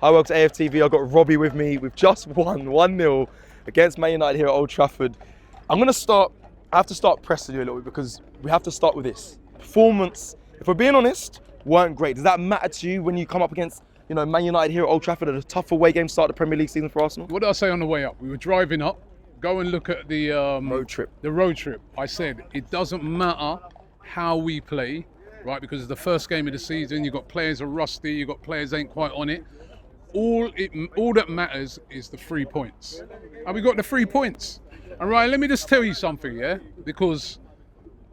Hi, welcome to AFTV. I've got Robbie with me. We've just won 1-0 against Man United here at Old Trafford. I have to start pressing you a little bit because we have to start with this. Performance, if we're being honest, weren't great. Does that matter to you when you come up against, Man United here at Old Trafford at a tough away game start of the Premier League season for Arsenal? What did I say on the way up? We were driving up, go and look at the road trip. The road trip. I said it doesn't matter how we play, right? Because it's the first game of the season. You've got players are rusty. You've got players ain't quite on it. All that matters is the 3 points, and we got the 3 points. And right, let me just tell you something, yeah, because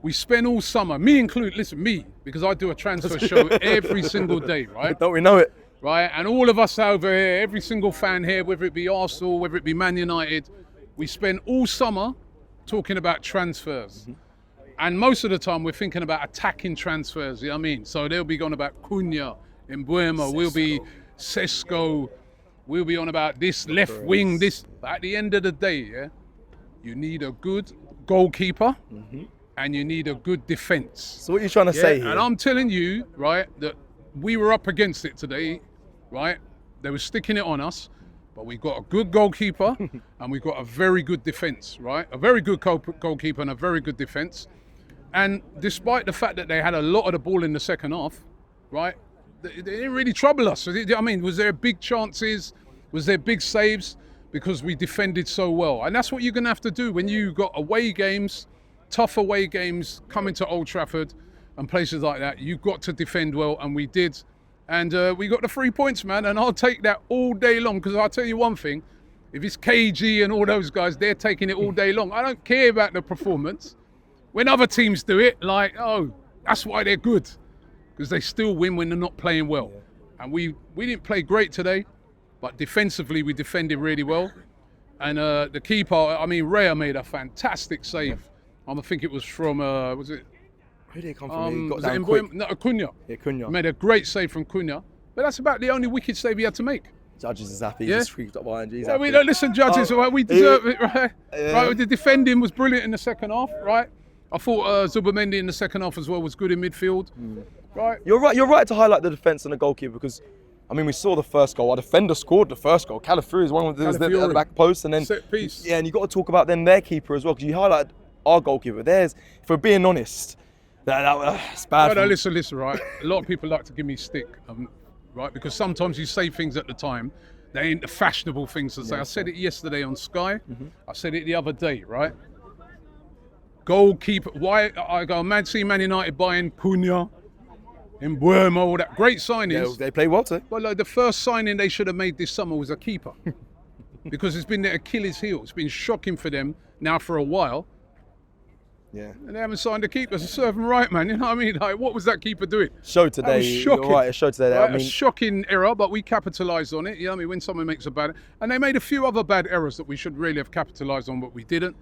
we spend all summer, me included. Listen, me, because I do a transfer show every single day, right? Don't we know it? Right, and all of us over here, every single fan here, whether it be Arsenal, whether it be Man United, we spend all summer talking about transfers. Mm-hmm. And most of the time we're thinking about attacking transfers, you know what I mean? So they'll be going about Cunha, Mbuemo, we'll be Sesko, we'll be on about this left wing, this. But at the end of the day, yeah, you need a good goalkeeper and you need a good defence. So what are you trying to say here? And I'm telling you, right, that we were up against it today, right? They were sticking it on us, but we got a good goalkeeper and we got a very good defence, right? A very good goalkeeper and a very good defence. And despite the fact that they had a lot of the ball in the second half, right, they didn't really trouble us. I mean, was there big chances? Was there big saves? Because we defended so well. And that's what you're going to have to do when you got away games, tough away games coming to Old Trafford and places like that. You've got to defend well, and we did. And we got the 3 points, man, and I'll take that all day long, because I'll tell you one thing, if it's KG and all those guys, they're taking it all day long. I don't care about the performance. When other teams do it, like, oh, that's why they're good, because they still win when they're not playing well. And we didn't play great today, but defensively we defended really well. And the keeper, I mean, Raya made a fantastic save. I think it was from, was it? Who did he come from? He got down quick. No, Cunha. Yeah, Cunha. Made a great save from Cunha. But that's about the only wicked save he had to make. Judges is happy. Yeah? He just freaked up behind you. Yeah, we don't listen, judges. Right? We deserve it, right? Yeah. Right? The defending was brilliant in the second half, right? I thought Zubamendi in the second half as well was good in midfield. Right? You're right to highlight the defence and the goalkeeper, because I mean, we saw the first goal. Our defender scored the first goal. Calafiori is one of them at the back post, and then set piece. Yeah, and you got to talk about then their keeper as well, because you highlight our goalkeeper. If we're being honest, that's bad. No, listen, right. A lot of people like to give me stick, right? Because sometimes you say things at the time, they ain't the fashionable things to say. I said it yesterday on Sky. I said it the other day, right? Goalkeeper. Why I go see Man United buying Cunha, Mbuemo, all that great signings. Yeah, they play well too. Well, like, the first signing they should have made this summer was a keeper, because it's been their Achilles heel. It's been shocking for them now for a while. Yeah. And they haven't signed a keeper. So serve them right, man. You know what I mean? Like, what was that keeper doing? Showed today. That was shocking. You're right, it showed today. Right, I mean, a shocking error, but we capitalised on it. You know what I mean? When someone makes a bad... And they made a few other bad errors that we should really have capitalised on, but we didn't.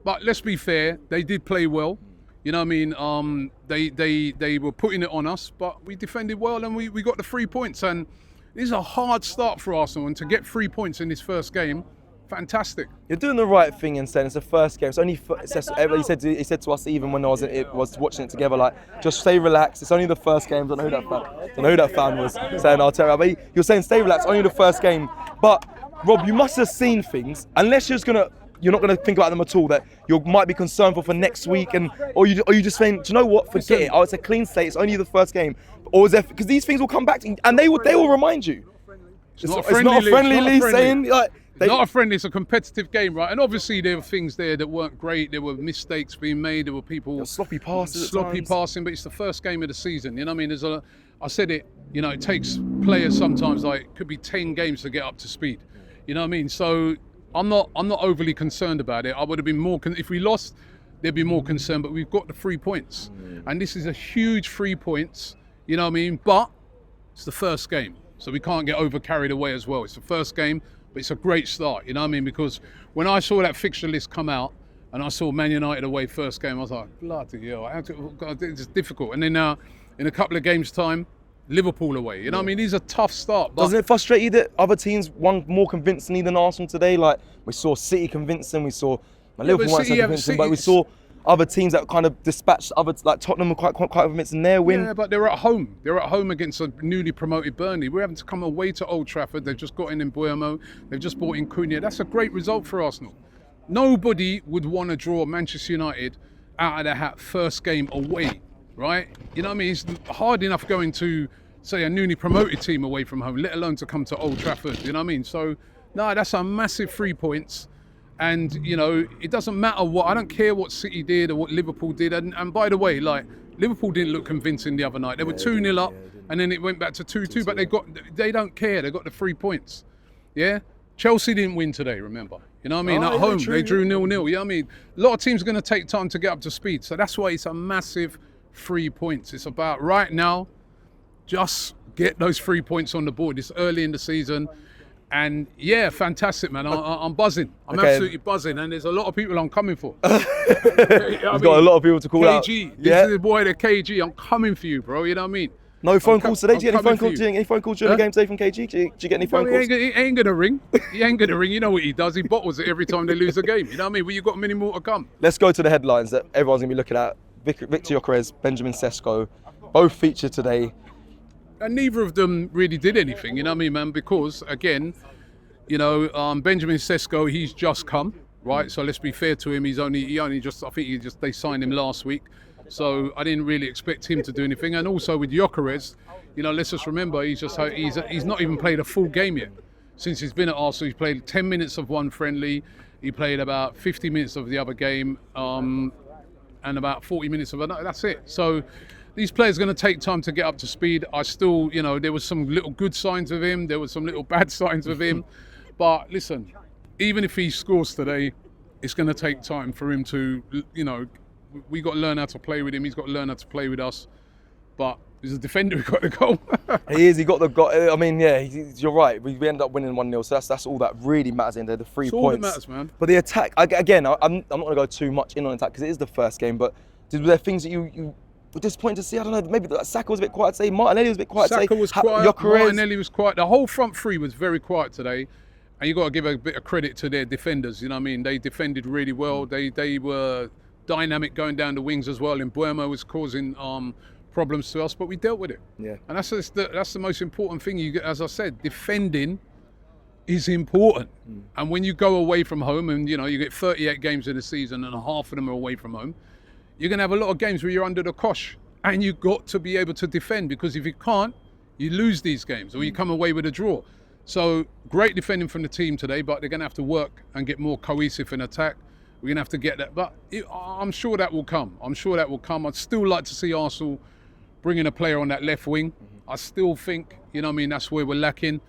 But let's be fair, they did play well. You know what I mean? They were putting it on us, but we defended well, and we got the 3 points. And this is a hard start for Arsenal, and to get 3 points in this first game, fantastic. You're doing the right thing in saying it's the first game. It's only he said to us even when I was watching it together, like, just stay relaxed. It's only the first game. I don't know who that fan was saying Arteta, but you're saying stay relaxed. Only the first game. But Rob, you must have seen things, unless you're not going to think about them at all, that you might be concerned for next week, or you just saying, do you know what, forget it, it's a clean slate, it's only the first game, or is there, because these things will come back to you, and they will remind you. It's not a friendly league saying, like, not a friendly, it's a competitive game, right? And obviously there were things there that weren't great, there were mistakes being made, there were people... sloppy passes passing, but it's the first game of the season, you know what I mean? I said it, it takes players sometimes, like, it could be 10 games to get up to speed, you know what I mean? So... I'm not overly concerned about it. I would have been more, if we lost, there'd be more concern, but we've got the 3 points. And this is a huge 3 points, you know what I mean? But it's the first game, so we can't get over carried away as well. It's the first game, but it's a great start, you know what I mean? Because when I saw that fixture list come out, and I saw Man United away first game, I was like, bloody hell, it's difficult. And then now, in a couple of games' time, Liverpool away. You know what I mean? These are tough starts. Doesn't it frustrate you that other teams won more convincingly than Arsenal today? Like, we saw City convincing, we saw Liverpool weren't so convincing, but we saw other teams that kind of dispatched other, like Tottenham, are quite convinced in their win. Yeah, but they're at home. They're at home against a newly promoted Burnley. We're having to come away to Old Trafford. They've just got in Buemo. They've just brought in Cunha. That's a great result for Arsenal. Nobody would want to draw Manchester United out of the hat first game away, right? You know what I mean? It's hard enough going to, say, a newly promoted team away from home, let alone to come to Old Trafford. You know what I mean? So, no, that's a massive 3 points. And, you know, it doesn't matter what, I don't care what City did or what Liverpool did. And by the way, like, Liverpool didn't look convincing the other night. They were 2-0 up and then it went back to 2-2, but they don't care. They got the 3 points. Yeah? Chelsea didn't win today, remember? You know what I mean? At home, they drew 0-0. You know what I mean? A lot of teams are going to take time to get up to speed. So that's why it's a massive 3 points. It's about right now, just get those 3 points on the board. It's early in the season. And yeah, fantastic, man. I'm buzzing. I'm absolutely buzzing. And there's a lot of people I'm coming for. Got a lot of people to call out. KG, this is the boy, the KG. I'm coming for you, bro. You know what I mean? No phone calls today? Do you get any phone calls during the game today from KG? Do you get any phone calls? He ain't going to ring. He ain't going to ring. You know what he does? He bottles it every time they lose a game. You know what I mean? Well, you've got many more to come. Let's go to the headlines that everyone's going to be looking at. Victor Gyökeres, Benjamin Sesko, both featured today. And neither of them really did anything, you know what I mean, man? Because, again, you know, Benjamin Sesko, he's just come, right? So let's be fair to him. He only just, I think they signed him last week. So I didn't really expect him to do anything. And also with Gyökeres, you know, let's just remember, he's not even played a full game yet. Since he's been at Arsenal, he's played 10 minutes of one friendly. He played about 50 minutes of the other game, and about 40 minutes of another. That's it. So these players are going to take time to get up to speed. I still, you know, there was some little good signs of him. There was some little bad signs of him. But listen, even if he scores today, it's going to take time for him to, you know, we got to learn how to play with him. He's got to learn how to play with us. But he's a defender who got the goal. He is. He got the goal. I mean, yeah, you're right. We ended up winning 1-0. So that's all that really matters in there. The 3 It's points. all that matters, man. But the attack again. I'm not going to go too much in on attack because it is the first game. But were there things that you were disappointed to see? I don't know. Maybe Saka was a bit quiet today. Martinelli was a bit quiet today. Saka was quiet. Martinelli was quiet. The whole front three was very quiet today. And you got to give a bit of credit to their defenders. You know what I mean? They defended really well. They were dynamic going down the wings as well. And Buemo was causing problems to us, but we dealt with it. Yeah. And that's the most important thing. As I said, defending is important. And when you go away from home, and you know you get 38 games in a season, and half of them are away from home, you're gonna have a lot of games where you're under the cosh, and you've got to be able to defend, because if you can't, you lose these games, or you come away with a draw. So great defending from the team today, but they're gonna have to work and get more cohesive in attack. We're gonna have to get that, but I'm sure that will come. I'd still like to see Arsenal bringing a player on that left wing. I still think, you know what I mean, that's where we're lacking.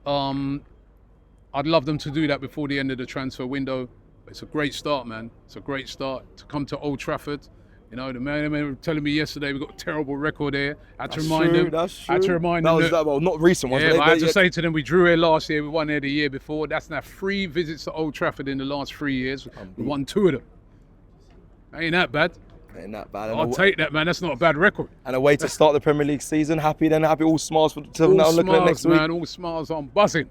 I'd love them to do that before the end of the transfer window. It's a great start, man. It's a great start to come to Old Trafford. You know, the man were telling me yesterday we've got a terrible record here. I had to remind them. That's true. I had to remind them. Well, not recent ones. Yeah, but I had to say to them, we drew here last year, we won here the year before. That's now 3 visits to Old Trafford in the last 3 years. We won 2 of them. Ain't that bad? Ain't that bad. I'll take that, man. That's not a bad record. And a way to start the Premier League season. Happy, all smiles till All now. smiles, Looking at next week. man. All smiles. I'm buzzing.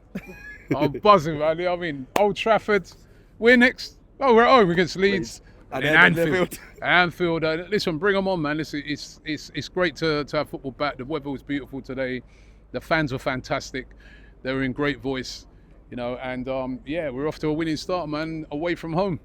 I'm buzzing, man. I mean, Old Trafford. We're next. Oh, we're at home against Leeds. And then Anfield. Anfield. Listen, bring them on, man. Listen, it's great to have football back. The weather was beautiful today. The fans were fantastic. They were in great voice, you know. And yeah, we're off to a winning start, man. Away from home.